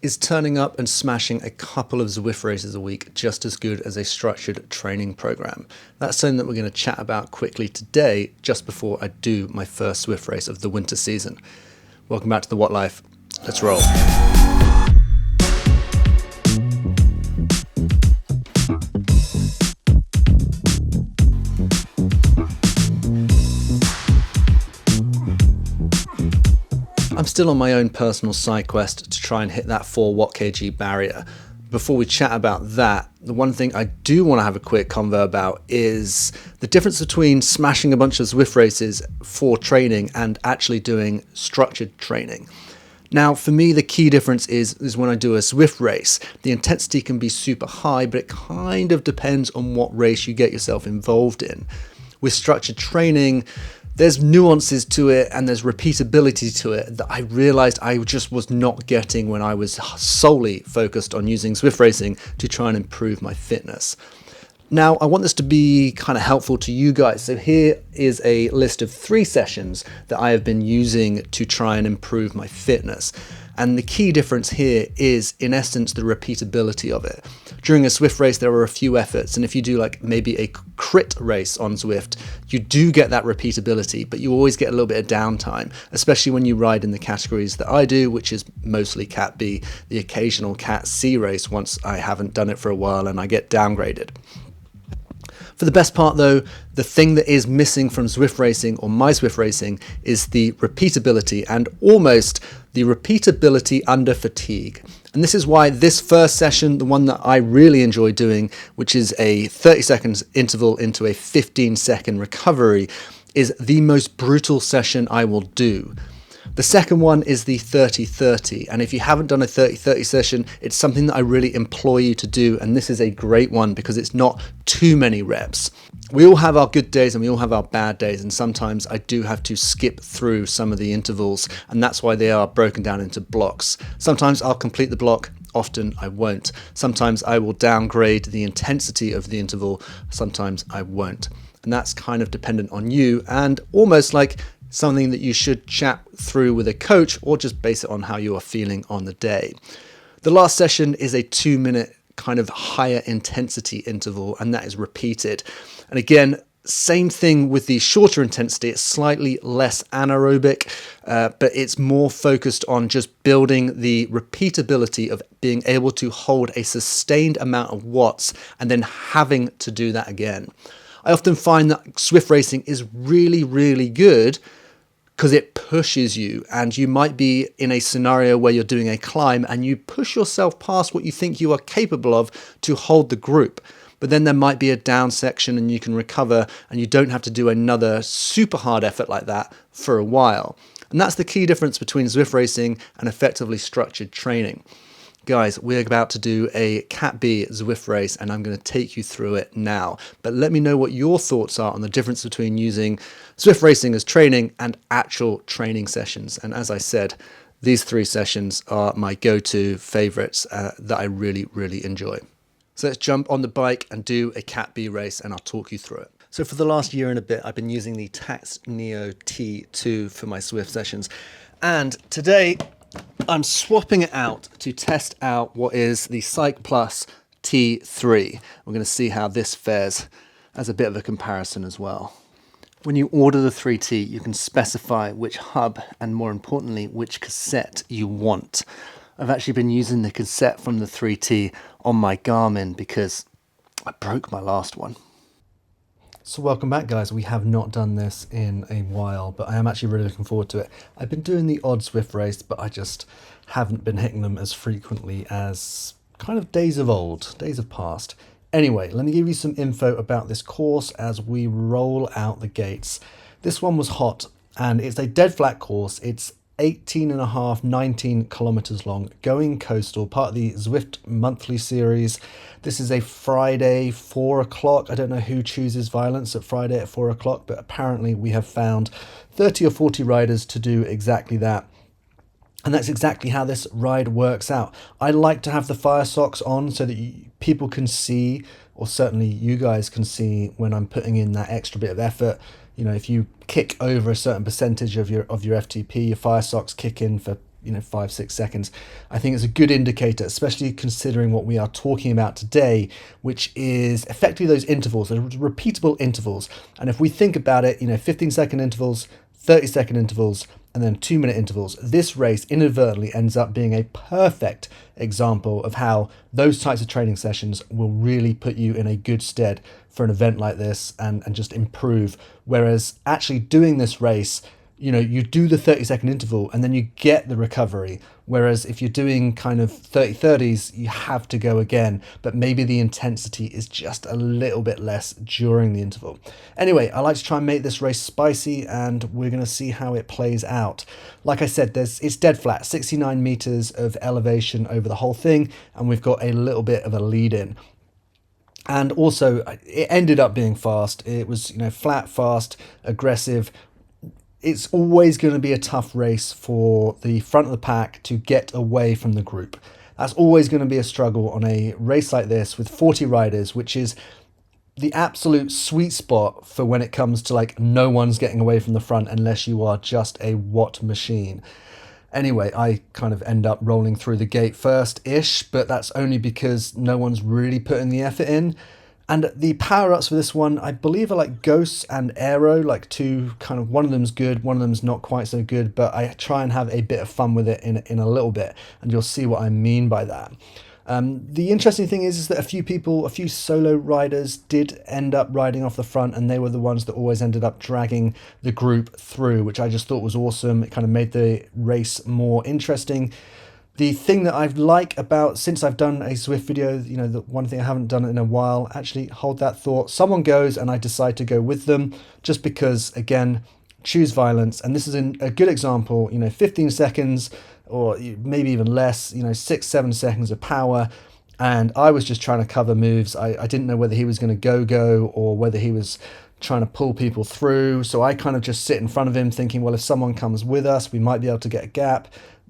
Is turning up and smashing a couple of Zwift races a week just as good as a structured training program? That's something that we're going to chat about quickly today, just before I do my first Zwift race of the winter season. Welcome back to the What Life. Let's roll. I'm still on my own personal side quest to try and hit that 4 watt kg barrier. Before we chat about that, the one thing I do want to have a quick convo about is the difference between smashing a bunch of Zwift races for training and actually doing structured training. Now, for me, the key difference is when I do a Zwift race, the intensity can be super high, but it kind of depends on what race you get yourself involved in. With structured training, there's nuances to it and there's repeatability to it that I realized I just was not getting when I was solely focused on using Zwift racing to try and improve my fitness. Now, I want this to be kind of helpful to you guys. So here is a list of 3 sessions that I have been using to try and improve my fitness. And the key difference here is, in essence, the repeatability of it. During a Zwift race, there are a few efforts, and if you do like maybe a crit race on Zwift, you do get that repeatability, but you always get a little bit of downtime, especially when you ride in the categories that I do, which is mostly Cat B, the occasional Cat C race once I haven't done it for a while and I get downgraded. For the best part though, the thing that is missing from Zwift racing or my Zwift racing is the repeatability, and almost the repeatability under fatigue. And this is why this first session, the one that I really enjoy doing, which is a 30 seconds interval into a 15-second recovery, is the most brutal session I will do. The second one is the 30-30, and if you haven't done a 30-30 session, it's something that I really implore you to do, and this is a great one because it's not too many reps. We all have our good days and we all have our bad days, and sometimes I do have to skip through some of the intervals, and that's why they are broken down into blocks. Sometimes I'll complete the block, often I won't. Sometimes I will downgrade the intensity of the interval, sometimes I won't. And that's kind of dependent on you, and almost like something that you should chat through with a coach or just base it on how you are feeling on the day. The last session is a 2-minute kind of higher intensity interval, and that is repeated. And again, same thing with the shorter intensity. It's slightly less anaerobic, but it's more focused on just building the repeatability of being able to hold a sustained amount of watts and then having to do that again. I often find that Zwift racing is really, really good because it pushes you, and you might be in a scenario where you're doing a climb and you push yourself past what you think you are capable of to hold the group. But then there might be a down section and you can recover, and you don't have to do another super hard effort like that for a while. And that's the key difference between Zwift racing and effectively structured training. Guys, we're about to do a Cat B Zwift race, and I'm going to take you through it now. But let me know what your thoughts are on the difference between using Zwift racing as training and actual training sessions. And as I said, these 3 sessions are my go-to favorites that I really, really enjoy. So let's jump on the bike and do a Cat B race, and I'll talk you through it. So for the last year and a bit, I've been using the Tacx Neo T2 for my Zwift sessions. And today I'm swapping it out to test out what is the Cyclist T3. We're going to see how this fares as a bit of a comparison as well. When you order the 3T, you can specify which hub and, more importantly, which cassette you want. I've actually been using the cassette from the 3T on my Garmin because I broke my last one. So welcome back, guys. We have not done this in a while, but I am actually really looking forward to it. I've been doing the odd Zwift race, but I just haven't been hitting them as frequently as kind of days of old, days of past. Anyway, let me give you some info about this course as we roll out the gates. This one was hot, and it's a dead flat course. It's 18.5, 19 kilometers long, going coastal, part of the Zwift monthly series. This is a Friday, 4 o'clock. I don't know who chooses violence at Friday at 4 o'clock, but apparently we have found 30 or 40 riders to do exactly that. And that's exactly how this ride works out. I like to have the fire socks on so that people can see, or certainly you guys can see, when I'm putting in that extra bit of effort. You know, if you kick over a certain percentage of your FTP, your fire socks kick in for 5, 6 seconds, I think it's a good indicator, especially considering what we are talking about today, which is effectively those intervals, those repeatable intervals. And if we think about it, 15-second intervals, 30-second intervals, and then 2-minute intervals, this race inadvertently ends up being a perfect example of how those types of training sessions will really put you in a good stead for an event like this and just improve. Whereas actually doing this race, you do the 30-second interval and then you get the recovery. Whereas if you're doing kind of 30-30s, you have to go again, but maybe the intensity is just a little bit less during the interval. Anyway, I like to try and make this race spicy, and we're going to see how it plays out. Like I said, it's dead flat, 69 meters of elevation over the whole thing, and we've got a little bit of a lead in. And also, it ended up being fast. It was, flat, fast, aggressive. It's always going to be a tough race for the front of the pack to get away from the group. That's always going to be a struggle on a race like this with 40 riders, which is the absolute sweet spot for when it comes to no one's getting away from the front unless you are just a watt machine. Anyway, I kind of end up rolling through the gate first-ish, but that's only because no one's really putting the effort in. And the power-ups for this one, I believe, are Ghosts and Aero, two one of them's good, one of them's not quite so good, but I try and have a bit of fun with it in a little bit, and you'll see what I mean by that. The interesting thing is that a few solo riders did end up riding off the front, and they were the ones that always ended up dragging the group through, which I just thought was awesome. It kind of made the race more interesting. The thing that I like about, since I've done a ZWIFT video, the one thing I haven't done in a while, actually hold that thought, someone goes and I decide to go with them, just because, again, choose violence. And this is a good example, 15 seconds, or maybe even less, 6, 7 seconds of power. And I was just trying to cover moves. I didn't know whether he was going to go or whether he was trying to pull people through. So I kind of just sit in front of him thinking, well, if someone comes with us, we might be able to get a gap.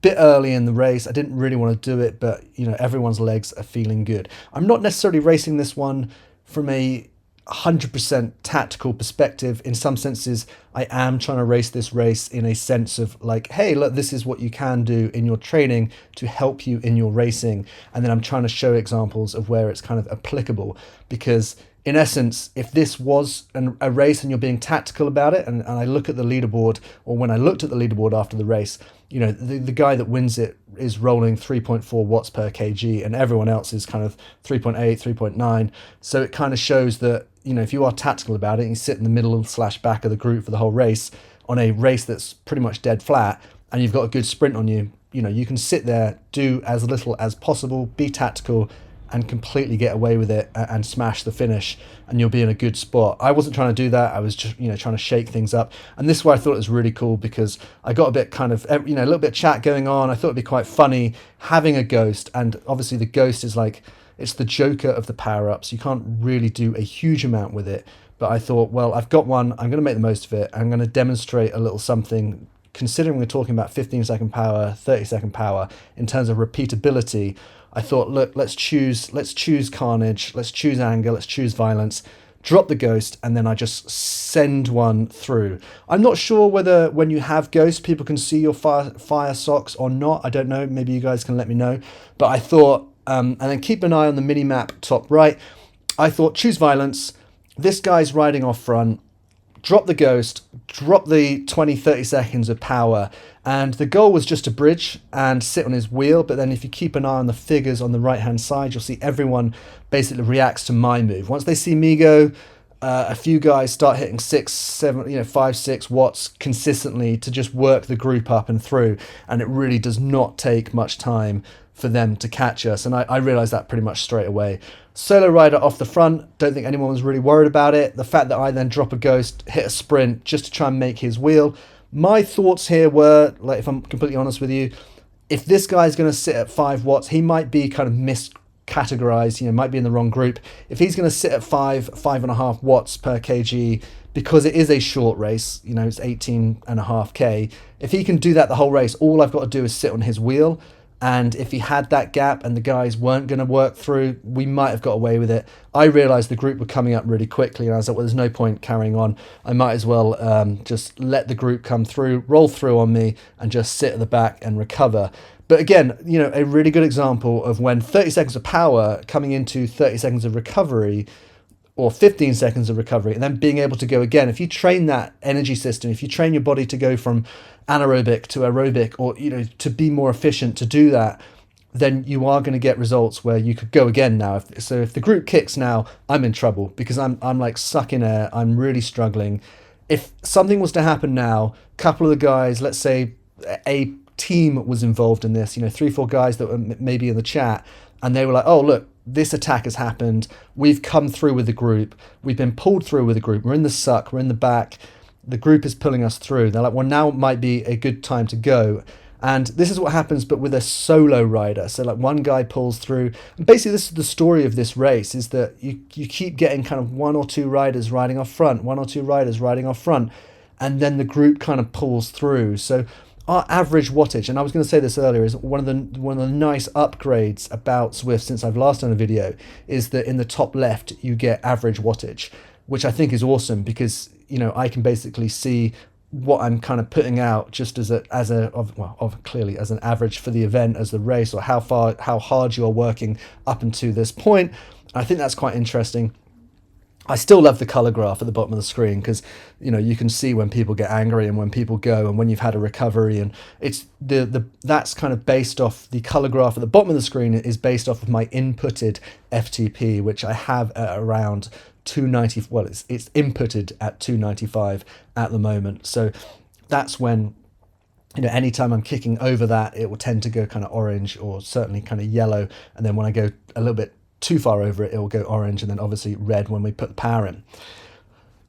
Bit early in the race, I didn't really want to do it, but everyone's legs are feeling good. I'm not necessarily racing this one from a 100% tactical perspective. In some senses, I am trying to race this race in a sense of hey, look, this is what you can do in your training to help you in your racing. And then I'm trying to show examples of where it's kind of applicable, because in essence, if this was a race and you're being tactical about it, and I look at the leaderboard, or when I looked at the leaderboard after the race, the guy that wins it is rolling 3.4 watts per kg, and everyone else is kind of 3.8, 3.9. So it kind of shows that, if you are tactical about it, and you sit in the middle / back of the group for the whole race, on a race that's pretty much dead flat, and you've got a good sprint on you, you can sit there, do as little as possible, be tactical, and completely get away with it and smash the finish, and you'll be in a good spot. I wasn't trying to do that. I was just, trying to shake things up. And this is why I thought it was really cool, because I got a bit kind of, a little bit of chat going on. I thought it'd be quite funny having a ghost. And obviously the ghost is it's the Joker of the power-ups. You can't really do a huge amount with it. But I thought, well, I've got one. I'm going to make the most of it. I'm going to demonstrate a little something, considering we're talking about 15-second power, 30-second power, in terms of repeatability. I thought, look, let's choose carnage, let's choose anger, let's choose violence, drop the ghost, and then I just send one through. I'm not sure whether when you have ghosts, people can see your fire socks or not. I don't know. Maybe you guys can let me know. But I thought, and then keep an eye on the mini-map top right. I thought, choose violence. This guy's riding off front. Drop the ghost, drop the 20, 30 seconds of power, and the goal was just to bridge and sit on his wheel. But then if you keep an eye on the figures on the right-hand side, you'll see everyone basically reacts to my move. Once they see me go, a few guys start hitting 6, 7, 5, 6 watts consistently to just work the group up and through, and it really does not take much time for them to catch us. And I realized that pretty much straight away. Solo rider off the front, don't think anyone was really worried about it. The fact that I then drop a ghost, hit a sprint just to try and make his wheel. My thoughts here were, if I'm completely honest with you, if this guy's going to sit at 5 watts, he might be kind of miscategorized, might be in the wrong group. If he's going to sit at 5.5 watts per kg, because it is a short race, it's 18.5k, if he can do that the whole race, all I've got to do is sit on his wheel. And if he had that gap and the guys weren't going to work through, we might have got away with it. I realised the group were coming up really quickly, and I was like, well, there's no point carrying on. I might as well just let the group come through, roll through on me, and just sit at the back and recover. But again, you know, a really good example of when 30 seconds of power coming into 30 seconds of recovery, or 15 seconds of recovery, and then being able to go again. If you train that energy system, if you train your body to go from anaerobic to aerobic, or, you know, to be more efficient to do that, then you are going to get results where you could go again now. So if the group kicks now, I'm in trouble, because I'm like sucking air. I'm really struggling. If something was to happen now, a couple of the guys, let's say a team was involved in this, you know, 3-4 guys that were maybe in the chat, and they were like, oh, look, this attack has happened. We've come through with the group. We've been pulled through with the group. We're in the suck. We're in the back. The group is pulling us through. They're like, well, now might be a good time to go. And this is what happens, but with a solo rider. So like one guy pulls through. And basically, this is the story of this race, is that you keep getting kind of 1 or 2 riders riding off front, 1 or 2 riders riding off front, and then the group kind of pulls through. So our average wattage, and I was going to say this earlier, is one of the nice upgrades about Zwift since I've last done a video, is that in the top left you get average wattage, which I think is awesome, because, you know, I can basically see what I'm kind of putting out just clearly as an average for the event, as the race, or how hard you are working up until this point. I think that's quite interesting. I still love the color graph at the bottom of the screen, because, you know, you can see when people get angry and when people go and when you've had a recovery, and it's that's kind of based off, the color graph at the bottom of the screen is based off of my inputted FTP, which I have at around 290. Well, it's inputted at 295 at the moment. So that's when, you know, anytime I'm kicking over that, it will tend to go kind of orange, or certainly kind of yellow, and then when I go a little bit too far over it, it will go orange, and then obviously red when we put the power in.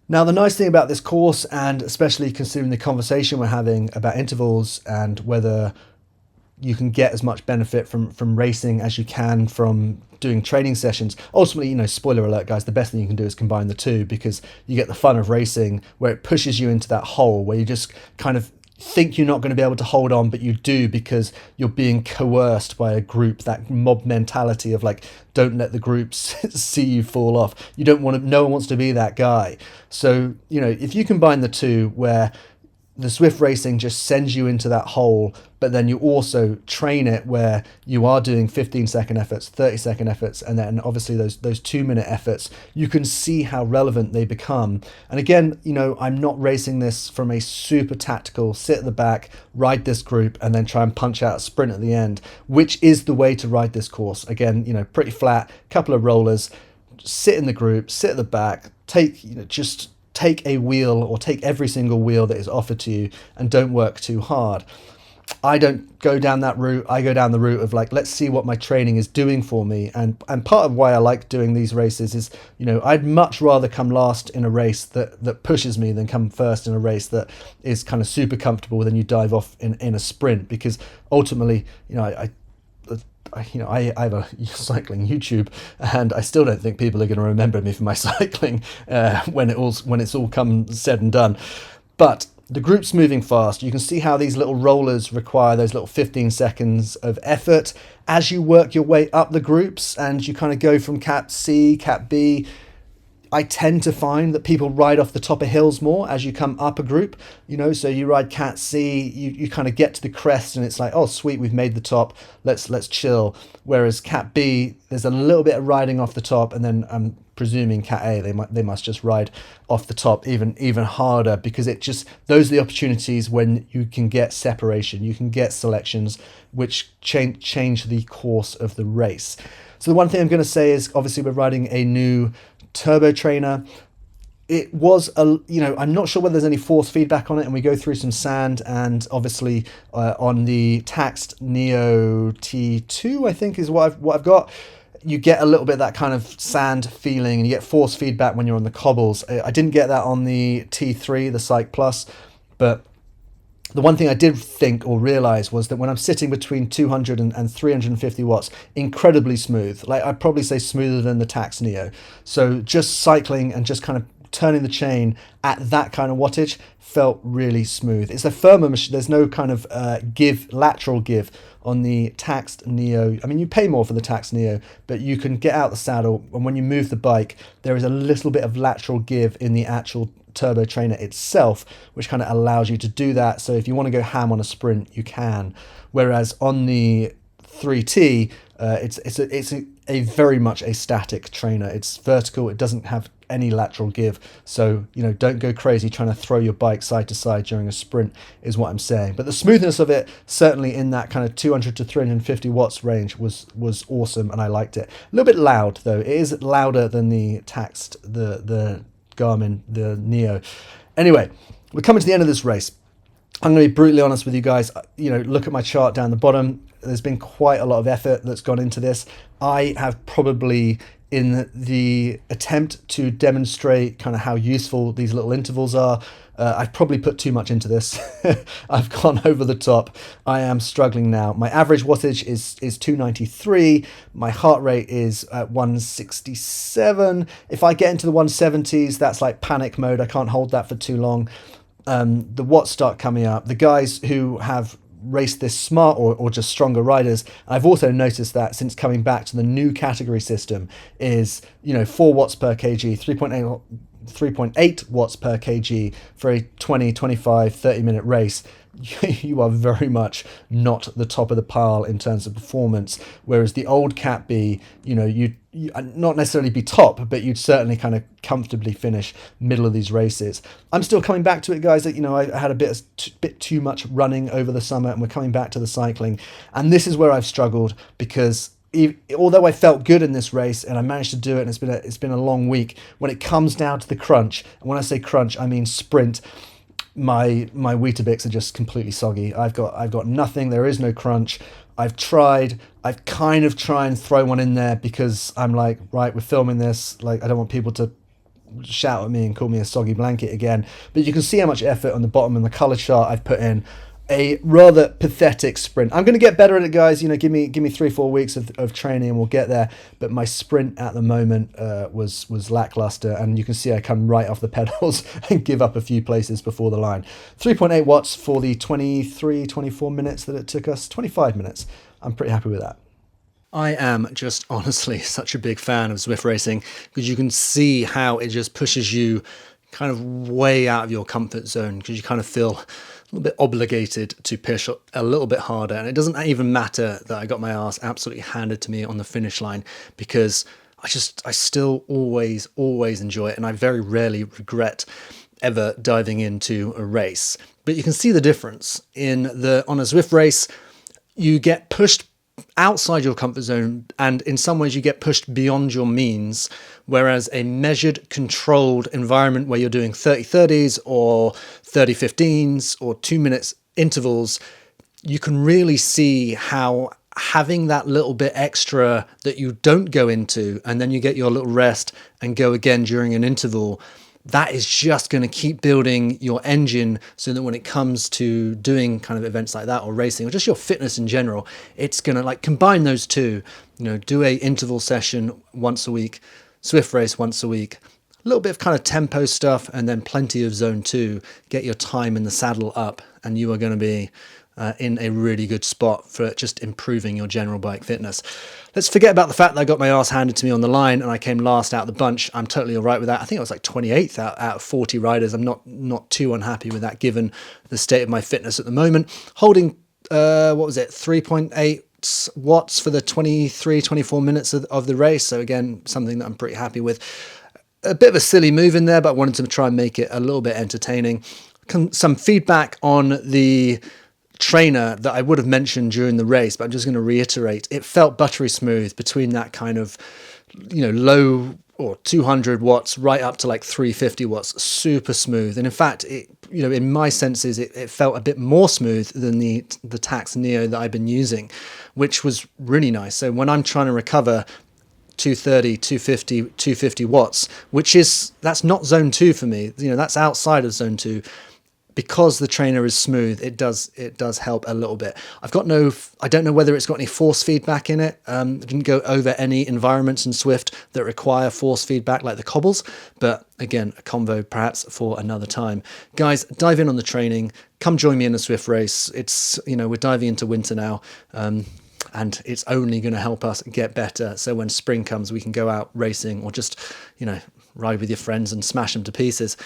Now, the nice thing about this course, and especially considering the conversation we're having about intervals and whether you can get as much benefit from racing as you can from doing training sessions, ultimately, you know, spoiler alert guys, the best thing you can do is combine the two, because you get the fun of racing where it pushes you into that hole where you just kind of think you're not going to be able to hold on, but you do, because you're being coerced by a group, that mob mentality of like, don't let the groups see you fall off. You don't want to, no one wants to be that guy. So, you know, if you combine the two, where the Zwift racing just sends you into that hole, but then you also train it where you are doing 15-second efforts, 30-second efforts, and then obviously those 2-minute efforts, you can see how relevant they become. And again, you know, I'm not racing this from a super tactical, sit at the back, ride this group, and then try and punch out a sprint at the end, which is the way to ride this course. Again, you know, pretty flat, couple of rollers, sit in the group, sit at the back, take, you know, just take a wheel, or take every single wheel that is offered to you, and don't work too hard. I don't go down that route. I go down the route of like, let's see what my training is doing for me. And part of why I like doing these races is, you know, I'd much rather come last in a race that pushes me than come first in a race that is kind of super comfortable, then you dive off in a sprint, because ultimately, you know, I have a cycling YouTube, and I still don't think people are going to remember me for my cycling when it's all come said and done. But the group's moving fast. You can see how these little rollers require those little 15 seconds of effort as you work your way up the groups, and you kind of go from Cat C, Cat B. I tend to find that people ride off the top of hills more as you come up a group, you know, so you ride Cat C, you kind of get to the crest and it's like, oh sweet, we've made the top, let's chill. Whereas Cat B, there's a little bit of riding off the top, and then I'm presuming Cat A, they must just ride off the top even harder, because it just, those are the opportunities when you can get separation, you can get selections which change the course of the race. So the one thing I'm going to say is, obviously we're riding a new turbo trainer. It was I'm not sure whether there's any force feedback on it, and we go through some sand, and obviously on the Taxed Neo T2, I think is what I've got, you get a little bit of that kind of sand feeling, and you get force feedback when you're on the cobbles. I didn't get that on the T3, the Cyc Plus, but the one thing I did think or realize was that when I'm sitting between 200 and 350 watts, incredibly smooth. Like, I'd probably say smoother than the Tax Neo. So just cycling and just kind of turning the chain at that kind of wattage felt really smooth. It's a firmer machine. There's no kind of lateral give on the taxed Neo. I mean, you pay more for the taxed Neo, but you can get out the saddle, and when you move the bike, there is a little bit of lateral give in the actual turbo trainer itself, which kind of allows you to do that. So if you want to go ham on a sprint, you can. Whereas on the 3T, it's a very much a static trainer. It's vertical. It doesn't have any lateral give. So, don't go crazy trying to throw your bike side to side during a sprint is what I'm saying. But the smoothness of it, certainly in that kind of 200 to 350 watts range, was awesome, and I liked it. A little bit loud though. It is louder than the taxed, the Garmin, the Neo. Anyway, we're coming to the end of this race. I'm going to be brutally honest with you guys. Look at my chart down the bottom. There's been quite a lot of effort that's gone into this. I have probably, in the attempt to demonstrate kind of how useful these little intervals are, I've probably put too much into this. I've gone over the top. I am struggling now. My average wattage is 293. My heart rate is at 167. If I get into the 170s, that's like panic mode. I can't hold that for too long. The watts start coming up. The guys who have raced this smart or just stronger riders, I've also noticed that since coming back to the new category system, is 4 watts per kg, 3.8 watts per kg for a 20, 25, 30-minute race. You are very much not the top of the pile in terms of performance, whereas the old Cat B, you'd not necessarily be top, but you'd certainly kind of comfortably finish middle of these races. I'm still coming back to it, guys. That I had a bit too much running over the summer, and we're coming back to the cycling, and this is where I've struggled, because although I felt good in this race and I managed to do it, and it's been a long week, when it comes down to the crunch, and when I say crunch, I mean sprint, my Weetabix are just completely soggy. I've got nothing. There is no crunch. I've kind of tried and throw one in there, because I'm like, right, we're filming this. Like, I don't want people to shout at me and call me a soggy blanket again. But you can see how much effort on the bottom and the color chart I've put in. A rather pathetic sprint. I'm going to get better at it, guys. Give me 3-4 weeks of training and we'll get there. But my sprint at the moment was lackluster, and you can see I come right off the pedals and give up a few places before the line. 3.8 watts for the 24 minutes that it took us. 25 minutes. I'm pretty happy with that. I am just honestly such a big fan of Zwift Racing, because you can see how it just pushes you kind of way out of your comfort zone, because you kind of feel a little bit obligated to push a little bit harder. And it doesn't even matter that I got my ass absolutely handed to me on the finish line, because I still always enjoy it, and I very rarely regret ever diving into a race. But you can see the difference on a Zwift race. You get pushed outside your comfort zone, and in some ways you get pushed beyond your means, whereas a measured, controlled environment where you're doing 30-30s or 30-15s or 2 minutes intervals, you can really see how having that little bit extra that you don't go into, and then you get your little rest and go again during an interval, that is just going to keep building your engine, so that when it comes to doing kind of events like that, or racing, or just your fitness in general, it's going to combine those two. Do a interval session once a week, Zwift race once a week, a little bit of kind of tempo stuff, and then plenty of zone 2. Get your time in the saddle up, and you are going to be in a really good spot for just improving your general bike fitness. Let's forget about the fact that I got my ass handed to me on the line and I came last out of the bunch. I'm totally all right with that. I think I was like 28th out of 40 riders. I'm not too unhappy with that, given the state of my fitness at the moment. Holding 3.8 watts for the 24 minutes of the race. So again, something that I'm pretty happy with. A bit of a silly move in there, but I wanted to try and make it a little bit entertaining. Some feedback on the trainer that I would have mentioned during the race, but I'm just going to reiterate. It felt buttery smooth between that kind of, low or 200 watts right up to like 350 watts, super smooth. And in fact, it, in my senses, it felt a bit more smooth than the Tax Neo that I've been using, which was really nice. So when I'm trying to recover 230, 250, 250 watts, that's not zone 2 for me. That's outside of zone 2. because the trainer is smooth, it does help a little bit. I don't know whether it's got any force feedback in it. I didn't go over any environments in Zwift that require force feedback like the cobbles, but again, a convo perhaps for another time. Guys, dive in on the training. Come join me in a Zwift race. It's, we're diving into winter now. And it's only going to help us get better. So when spring comes, we can go out racing or just, ride with your friends and smash them to pieces.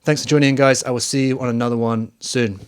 Thanks for joining in, guys. I will see you on another one soon.